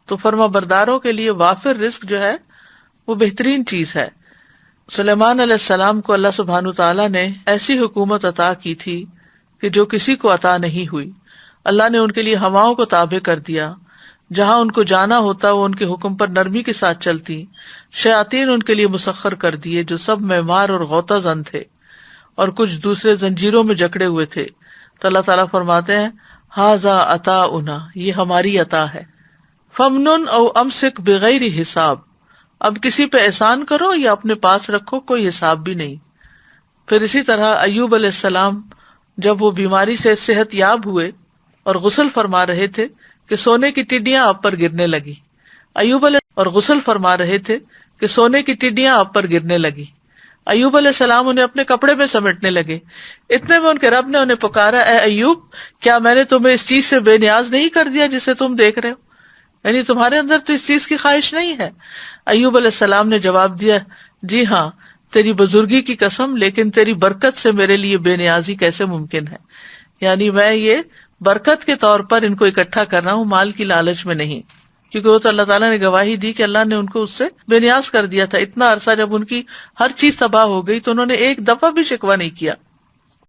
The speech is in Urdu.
تو فرما برداروں کے لیے وافر رزق جو ہے وہ بہترین چیز ہے۔ سلیمان علیہ السلام کو اللہ سبحانہ تعالیٰ نے ایسی حکومت عطا کی تھی کہ جو کسی کو عطا نہیں ہوئی۔ اللہ نے ان کے لیے ہواؤں کو تابع کر دیا، جہاں ان کو جانا ہوتا وہ ان کے حکم پر نرمی کے ساتھ چلتی۔ شیاطین ان کے لیے مسخر کر دیے جو سب معمار اور غوطہ زن تھے، اور کچھ دوسرے زنجیروں میں جکڑے ہوئے تھے۔ تو اللہ تعالیٰ فرماتے ہیں ھذا عطاؤنا، یہ ہماری عطا ہے۔ فمنن او امسک بغیر حساب، اب کسی پہ احسان کرو یا اپنے پاس رکھو، کوئی حساب بھی نہیں۔ پھر اسی طرح ایوب علیہ السلام جب وہ بیماری سے صحت یاب ہوئے اور غسل فرما رہے تھے کہ سونے کی ٹڈیاں آپ پر گرنے لگی۔ غسل فرما رہے تھے کہ سونے کی ٹڈیاں آپ پر گرنے لگی۔ ایوب علیہ السلام انہیں اپنے کپڑے میں سمیٹنے لگے۔ اتنے میں ان کے رب نے انہیں پکارا، اے ایوب، کیا میں نے تمہیں اس چیز سے بے نیاز نہیں کر دیا جسے تم دیکھ رہے ہو؟ یعنی تمہارے اندر تو اس چیز کی خواہش نہیں ہے؟ ایوب علیہ السلام نے جواب دیا، جی ہاں، تیری بزرگی کی قسم، لیکن تیری برکت سے میرے لیے بے نیازی کیسے ممکن ہے؟ یعنی میں یہ برکت کے طور پر ان کو اکٹھا کر رہا ہوں، مال کی لالچ میں نہیں، کیونکہ وہ تو اللہ تعالیٰ نے گواہی دی کہ اللہ نے ان کو اس سے بے نیاز کر دیا تھا۔ اتنا عرصہ جب ان کی ہر چیز تباہ ہو گئی تو انہوں نے ایک دفعہ بھی شکوہ نہیں کیا۔